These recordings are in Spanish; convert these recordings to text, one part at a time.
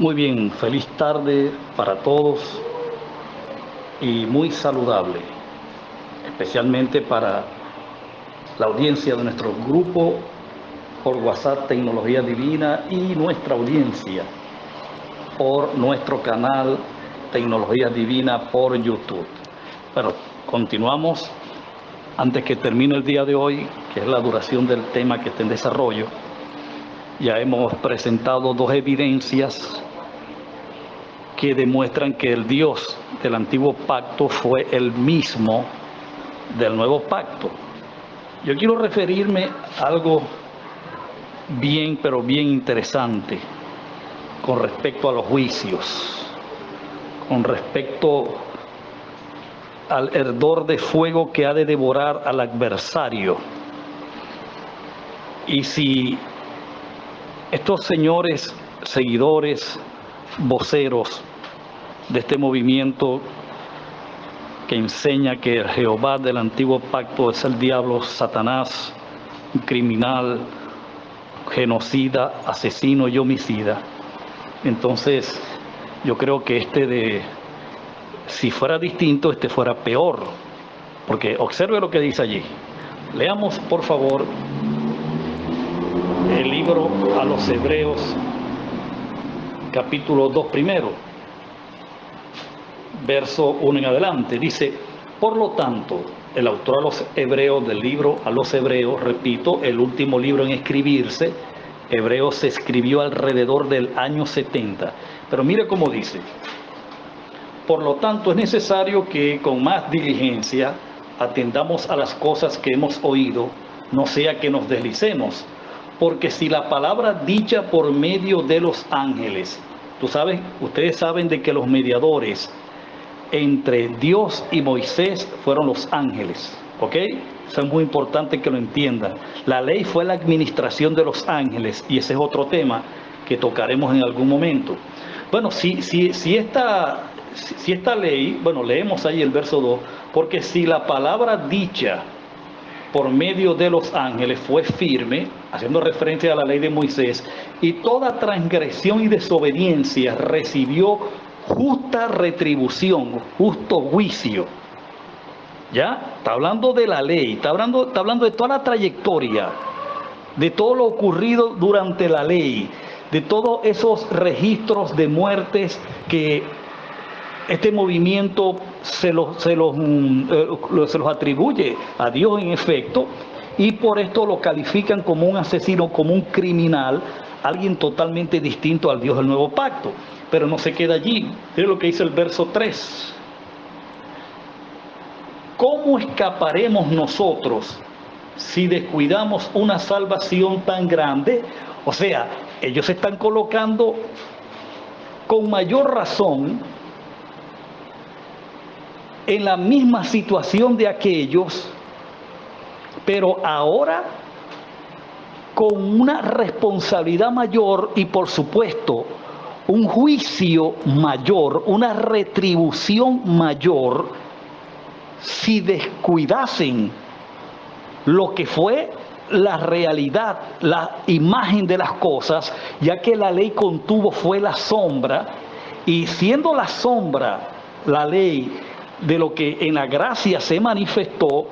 Muy bien, feliz tarde para todos y muy saludable, especialmente para la audiencia de nuestro grupo por WhatsApp Tecnología Divina y nuestra audiencia por nuestro canal Tecnología Divina por YouTube. Bueno, continuamos. Antes que termine el día de hoy, que es la duración del tema que está en desarrollo, ya hemos presentado dos evidencias que demuestran que el Dios del antiguo pacto fue el mismo del nuevo pacto. Yo quiero referirme a algo bien, pero bien interesante con respecto a los juicios, con respecto al ardor de fuego que ha de devorar al adversario. Y si estos señores, seguidores, voceros de este movimiento que enseña que el Jehová del antiguo pacto es el diablo, Satanás, un criminal, genocida, asesino y homicida, entonces yo creo que si fuera distinto, fuera peor, porque observe lo que dice allí. Leamos por favor el libro a los Hebreos, capítulo 2 primero, verso 1 en adelante. Dice: por lo tanto, el autor a los Hebreos, del libro a los Hebreos, repito, el último libro en escribirse, Hebreos, se escribió alrededor del año 70. Pero mire cómo dice: por lo tanto, es necesario que con más diligencia atendamos a las cosas que hemos oído, no sea que nos deslicemos. Porque si la palabra dicha por medio de los ángeles, ustedes saben de que los mediadores entre Dios y Moisés fueron los ángeles, ¿ok? Eso es muy importante que lo entiendan. La ley fue la administración de los ángeles, y ese es otro tema que tocaremos en algún momento. Bueno, si esta ley, bueno, leemos ahí el verso 2, porque si la palabra dicha por medio de los ángeles fue firme, haciendo referencia a la ley de Moisés, y toda transgresión y desobediencia recibió justa retribución, justo juicio. ¿Ya? Está hablando de la ley, está hablando de toda la trayectoria, de todo lo ocurrido durante la ley, de todos esos registros de muertes que este movimiento se los atribuye a Dios en efecto, y por esto lo califican como un asesino, como un criminal, alguien totalmente distinto al Dios del nuevo pacto. Pero no se queda allí. Mire lo que dice el verso 3. ¿Cómo escaparemos nosotros si descuidamos una salvación tan grande? O sea, ellos se están colocando con mayor razón en la misma situación de aquellos, pero ahora con una responsabilidad mayor y, por supuesto, un juicio mayor, una retribución mayor, si descuidasen lo que fue la realidad, la imagen de las cosas, ya que la ley contuvo fue la sombra, y siendo la sombra, la ley, de lo que en la gracia se manifestó,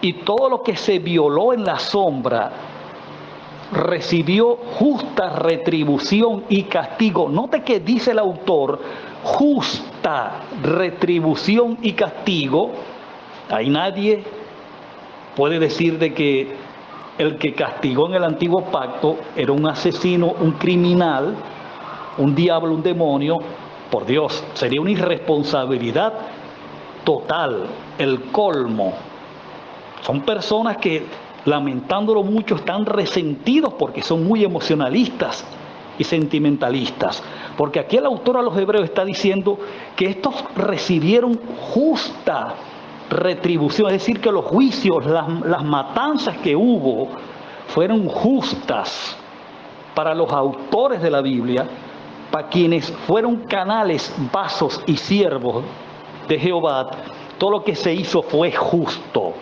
y todo lo que se violó en la sombra recibió justa retribución y castigo. Note que dice el autor justa retribución y castigo. Ahí nadie puede decir de que el que castigó en el antiguo pacto era un asesino, un criminal, un diablo, un demonio. Por Dios, sería una irresponsabilidad total, el colmo. Son personas que, lamentándolo mucho, están resentidos porque son muy emocionalistas y sentimentalistas. Porque aquí el autor a los Hebreos está diciendo que estos recibieron justa retribución, es decir, que los juicios, las matanzas que hubo fueron justas para los autores de la Biblia, para quienes fueron canales, vasos y siervos de Jehová. Todo lo que se hizo fue justo,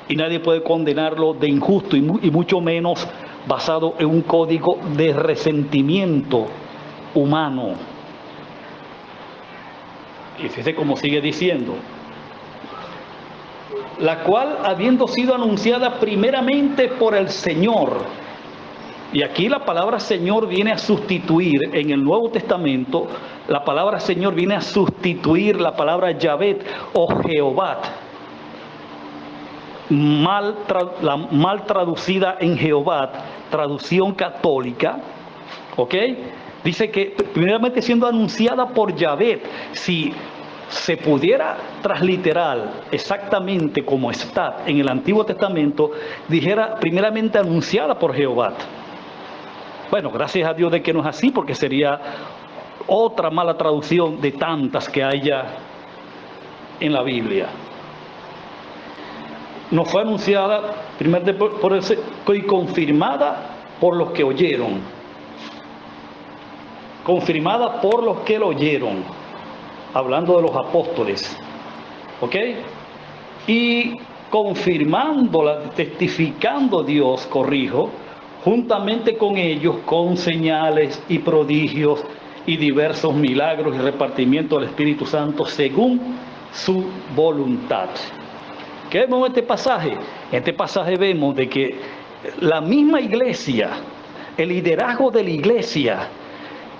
y nadie puede condenarlo de injusto, y mucho menos basado en un código de resentimiento humano. Y fíjese cómo sigue diciendo, la cual habiendo sido anunciada primeramente por el Señor. Y aquí la palabra Señor viene a sustituir, en el Nuevo Testamento, la palabra Señor viene a sustituir la palabra Yahvé o Jehová, mal traducida en Jehová, traducción católica, ¿ok? Dice que primeramente siendo anunciada por Yahvé. Si se pudiera transliterar exactamente como está en el Antiguo Testamento, dijera primeramente anunciada por Jehová. Bueno, gracias a Dios de que no es así, porque sería otra mala traducción de tantas que haya en la Biblia. No fue anunciada primero por el y confirmada por los que oyeron. Confirmada por los que lo oyeron, hablando de los apóstoles, ¿ok? Y confirmándola, testificando Dios, corrijo, juntamente con ellos, con señales y prodigios y diversos milagros y repartimiento del Espíritu Santo según su voluntad. ¿Qué vemos en este pasaje? En este pasaje vemos de que la misma iglesia, el liderazgo de la iglesia,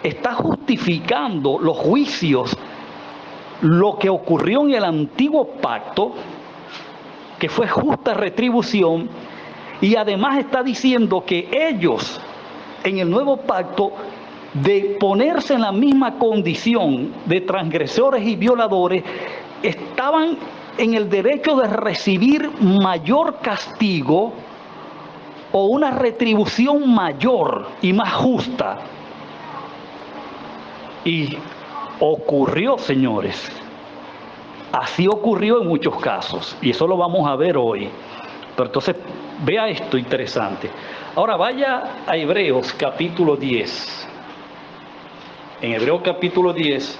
está justificando los juicios, lo que ocurrió en el antiguo pacto, que fue justa retribución, y además está diciendo que ellos, en el nuevo pacto, de ponerse en la misma condición de transgresores y violadores, estaban en el derecho de recibir mayor castigo o una retribución mayor y más justa. Y ocurrió, señores, así ocurrió en muchos casos, y eso lo vamos a ver hoy. Pero entonces, vea esto interesante. Ahora vaya a Hebreos capítulo 10. En Hebreos capítulo 10,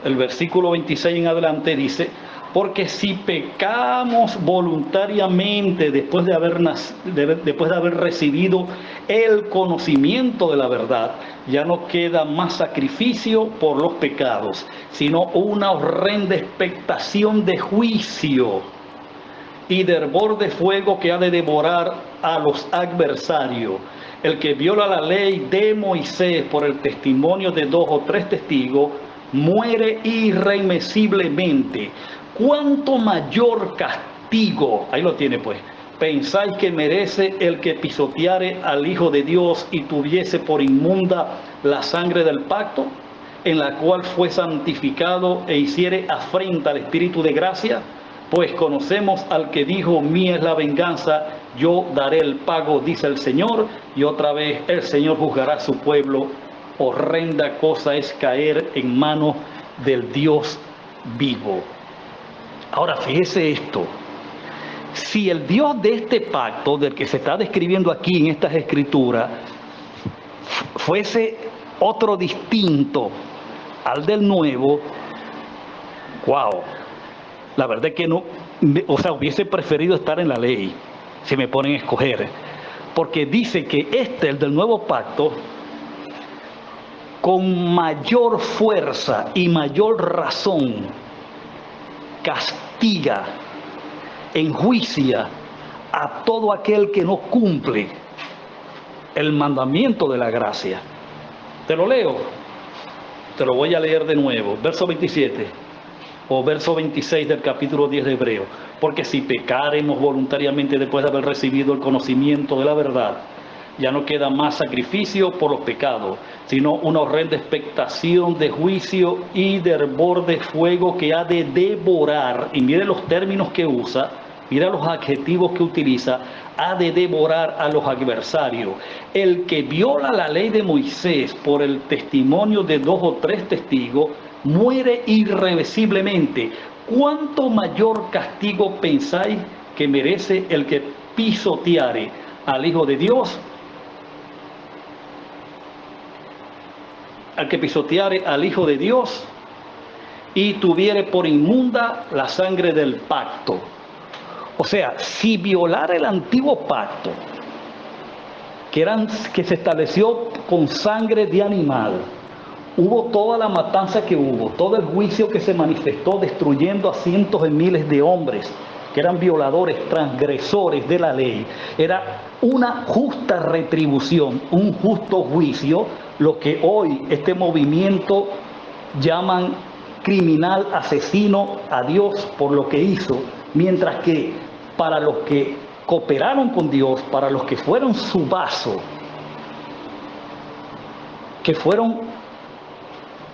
el versículo 26 en adelante dice: porque si pecamos voluntariamente después de haber recibido el conocimiento de la verdad, ya no queda más sacrificio por los pecados, sino una horrenda expectación de juicio y de hervor de fuego que ha de devorar a los adversarios. El que viola la ley de Moisés por el testimonio de 2 o 3 testigos, muere irremisiblemente. ¿Cuánto mayor castigo, ahí lo tiene pues, pensáis que merece el que pisoteare al Hijo de Dios y tuviese por inmunda la sangre del pacto, en la cual fue santificado e hiciere afrenta al Espíritu de gracia? Pues conocemos al que dijo: mía es la venganza, yo daré el pago, dice el Señor. Y otra vez el Señor juzgará a su pueblo. Horrenda cosa es caer en manos del Dios vivo. Ahora fíjese esto: si el Dios de este pacto, del que se está describiendo aquí en estas escrituras, fuese otro distinto al del nuevo, wow, la verdad es que no, hubiese preferido estar en la ley, si me ponen a escoger, porque dice que el del nuevo pacto, con mayor fuerza y mayor razón, castiga, enjuicia a todo aquel que no cumple el mandamiento de la gracia. Te lo leo, te lo voy a leer de nuevo, verso 27 o verso 26 del capítulo 10 de Hebreo. Porque si pecaremos voluntariamente después de haber recibido el conocimiento de la verdad, ya no queda más sacrificio por los pecados, sino una horrenda expectación de juicio y de hervor de fuego que ha de devorar. Y mire los términos que usa, mira los adjetivos que utiliza: ha de devorar a los adversarios. El que viola la ley de Moisés por el testimonio de 2 o 3 testigos, muere irreversiblemente. ¿Cuánto mayor castigo pensáis que merece el que pisoteare al Hijo de Dios? Al que pisoteare al Hijo de Dios y tuviere por inmunda la sangre del pacto. O sea, si violara el antiguo pacto, que se estableció con sangre de animal. Hubo toda la matanza que hubo, todo el juicio que se manifestó destruyendo a cientos de miles de hombres que eran violadores, transgresores de la ley. Era una justa retribución, un justo juicio, lo que hoy este movimiento llaman criminal, asesino a Dios por lo que hizo, mientras que para los que cooperaron con Dios, para los que fueron su vaso, que fueron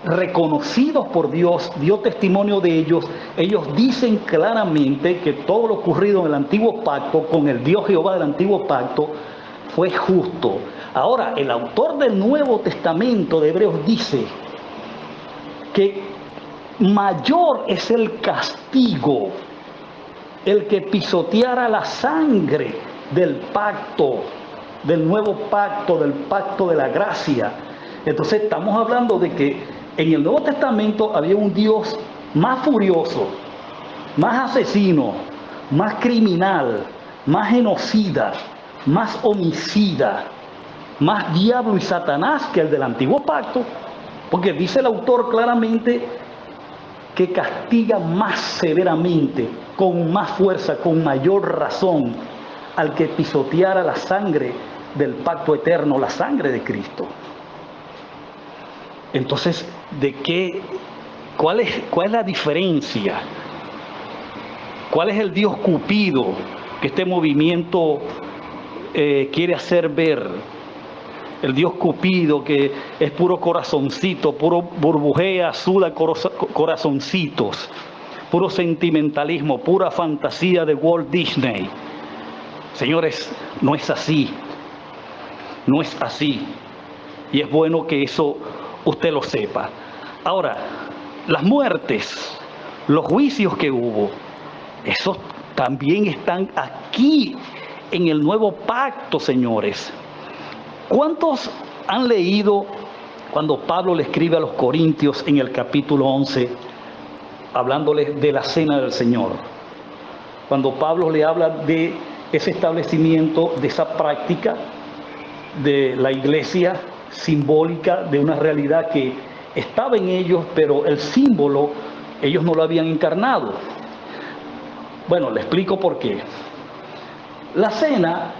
reconocidos por Dios, dio testimonio de ellos, ellos dicen claramente que todo lo ocurrido en el antiguo pacto, con el Dios Jehová del antiguo pacto, fue justo. Ahora, el autor del Nuevo Testamento de Hebreos dice que mayor es el castigo, el que pisoteara la sangre del pacto, del nuevo pacto, del pacto de la gracia. Entonces estamos hablando de que en el Nuevo Testamento había un Dios más furioso, más asesino, más criminal, más genocida, más homicida, más diablo y Satanás que el del antiguo pacto, porque dice el autor claramente que castiga más severamente, con más fuerza, con mayor razón, al que pisoteara la sangre del pacto eterno, la sangre de Cristo. Entonces, ¿cuál es la diferencia? ¿Cuál es el Dios Cupido que este movimiento quiere hacer ver? El Dios Cupido que es puro corazoncito, puro burbujea, suda corazoncitos, puro sentimentalismo, pura fantasía de Walt Disney. Señores, no es así. No es así. Y es bueno que eso usted lo sepa. Ahora, las muertes, los juicios que hubo, esos también están aquí en el nuevo pacto, señores. ¿Cuántos han leído cuando Pablo le escribe a los Corintios en el capítulo 11, hablándoles de la cena del Señor? Cuando Pablo le habla de ese establecimiento, de esa práctica de la iglesia simbólica, de una realidad que estaba en ellos, pero el símbolo ellos no lo habían encarnado. Bueno, le explico por qué. La cena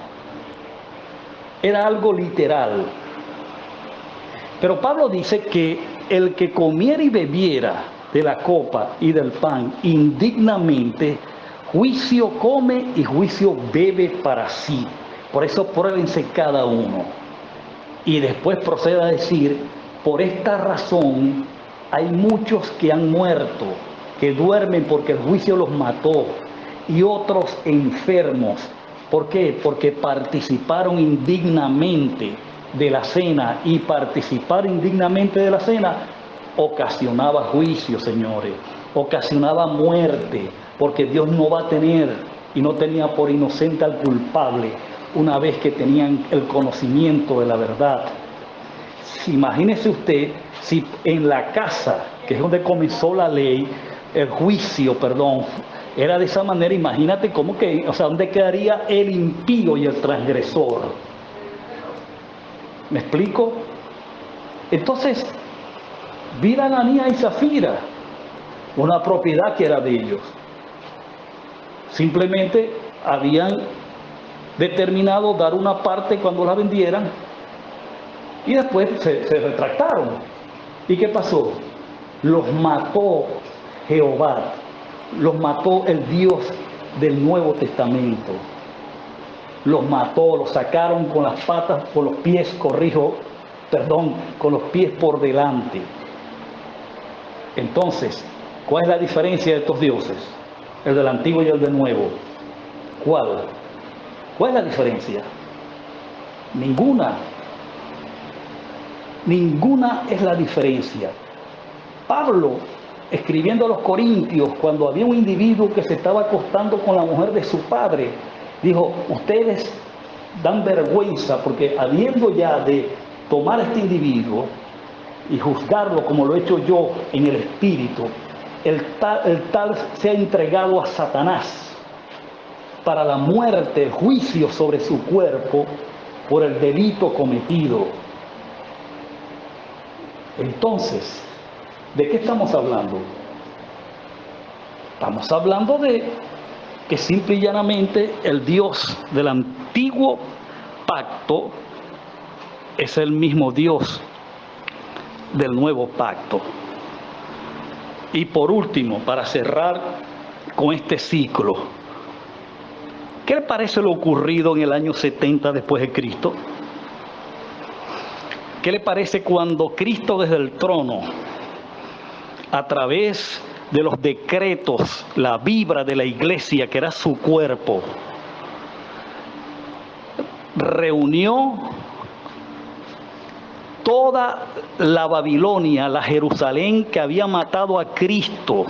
era algo literal, pero Pablo dice que el que comiera y bebiera de la copa y del pan indignamente, juicio come y juicio bebe para sí. Por eso pruébense cada uno. Y después procede a decir, por esta razón hay muchos que han muerto, que duermen porque el juicio los mató, y otros enfermos. ¿Por qué? Porque participaron indignamente de la cena, y participar indignamente de la cena ocasionaba juicio, señores, ocasionaba muerte, porque Dios no va a tener y no tenía por inocente al culpable una vez que tenían el conocimiento de la verdad. Imagínese usted si en la casa, que es donde comenzó la ley, el juicio, era de esa manera. Imagínate cómo que, ¿dónde quedaría el impío y el transgresor? ¿Me explico? Entonces, vi Ananías y Zafira, una propiedad que era de ellos. Simplemente habían determinado dar una parte cuando la vendieran y después se retractaron. ¿Y qué pasó? Los mató Jehová, los mató el Dios del Nuevo Testamento. Los mató, los sacaron con las patas, con los pies, con los pies por delante. Entonces, ¿cuál es la diferencia de estos dioses? El del antiguo y el del nuevo. ¿Cuál? ¿Cuál es la diferencia? Ninguna. Ninguna es la diferencia. Pablo, escribiendo a los Corintios, cuando había un individuo que se estaba acostando con la mujer de su padre, dijo, ustedes dan vergüenza, porque habiendo ya de tomar a este individuo y juzgarlo como lo he hecho yo en el espíritu, el tal se ha entregado a Satanás para la muerte, el juicio sobre su cuerpo, por el delito cometido. Entonces, ¿de qué estamos hablando? Estamos hablando de que simple y llanamente el Dios del antiguo pacto es el mismo Dios del nuevo pacto. Y por último, para cerrar con este ciclo, ¿qué le parece lo ocurrido en el año 70 después de Cristo? ¿Qué le parece cuando Cristo desde el trono, a través de los decretos, la vibra de la iglesia, que era su cuerpo, reunió toda la Babilonia, la Jerusalén que había matado a Cristo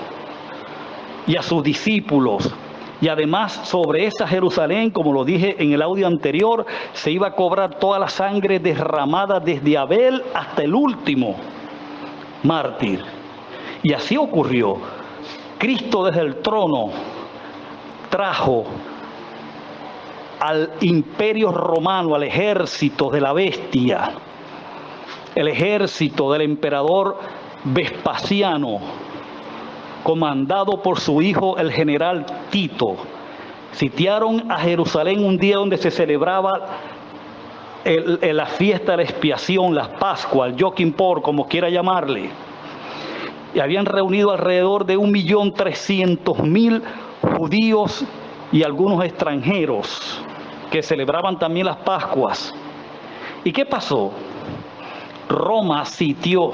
y a sus discípulos? Y además sobre esa Jerusalén, como lo dije en el audio anterior, se iba a cobrar toda la sangre derramada desde Abel hasta el último mártir. Y así ocurrió. Cristo desde el trono trajo al imperio romano, al ejército de la bestia, el ejército del emperador Vespasiano, comandado por su hijo el general Tito. Sitiaron a Jerusalén un día donde se celebraba la fiesta de la expiación, las Pascuas, el Yom Kippur, como quiera llamarle. Y habían reunido alrededor de 1.300.000 judíos y algunos extranjeros que celebraban también las Pascuas. ¿Y qué pasó? Roma sitió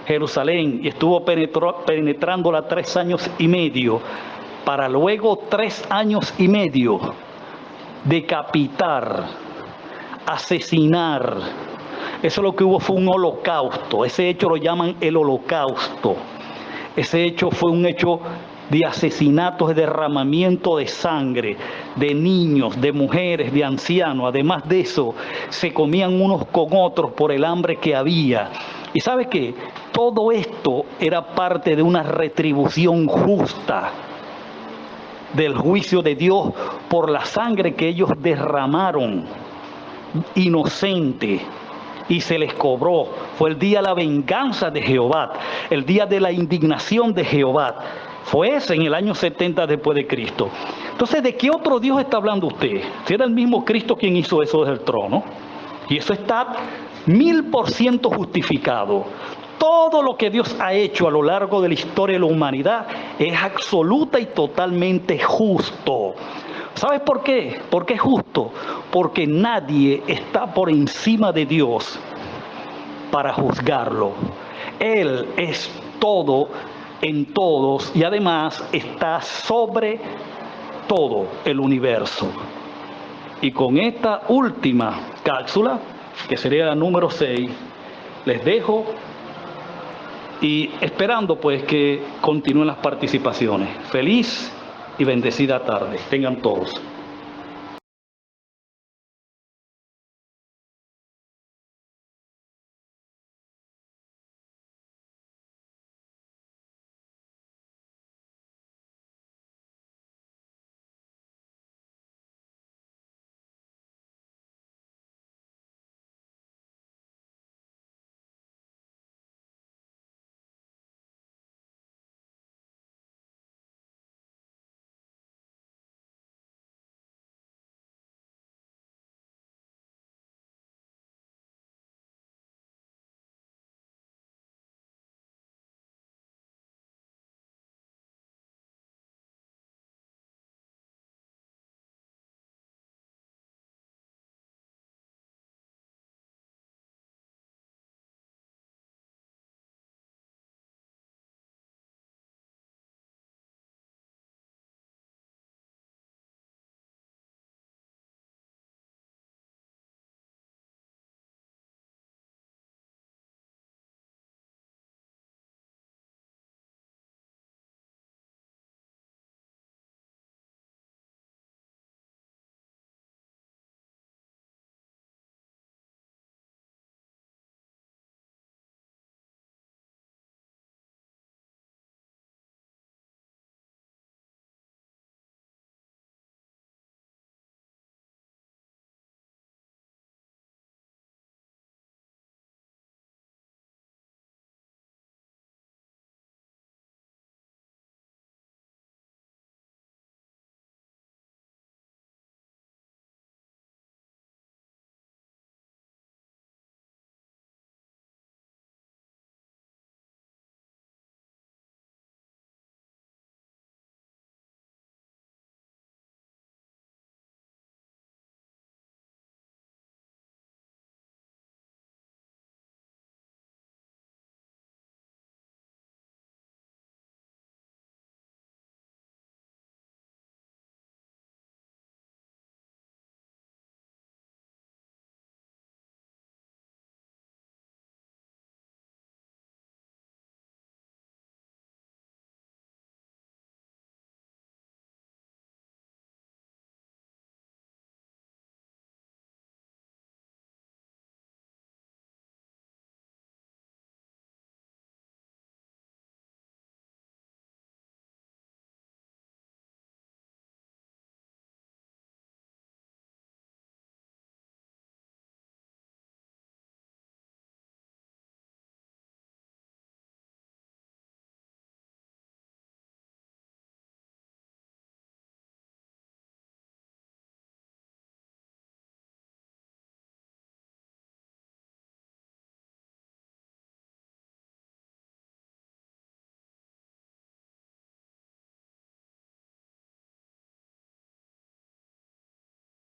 Jerusalén y estuvo penetrándola 3 años y medio, para luego 3 años y medio decapitar, asesinar. Eso lo que hubo fue un holocausto. Ese hecho lo llaman el holocausto. Ese hecho fue un hecho de asesinatos, de derramamiento de sangre, de niños, de mujeres, de ancianos. Además de eso, se comían unos con otros por el hambre que había. ¿Y sabe qué? Todo esto era parte de una retribución justa del juicio de Dios por la sangre que ellos derramaron, inocente, y se les cobró. Fue el día de la venganza de Jehová, el día de la indignación de Jehová. Fue ese en el año 70 después de Cristo. Entonces, ¿de qué otro Dios está hablando usted? Si era el mismo Cristo quien hizo eso desde el trono, y eso está 1000% justificado. Todo lo que Dios ha hecho a lo largo de la historia de la humanidad es absoluta y totalmente justo. ¿Sabes por qué? Porque es justo. Porque nadie está por encima de Dios para juzgarlo. Él es todo en todos y además está sobre todo el universo. Y con esta última cápsula, que sería la número 6, les dejo y esperando pues que continúen las participaciones. Feliz y bendecida tarde tengan todos.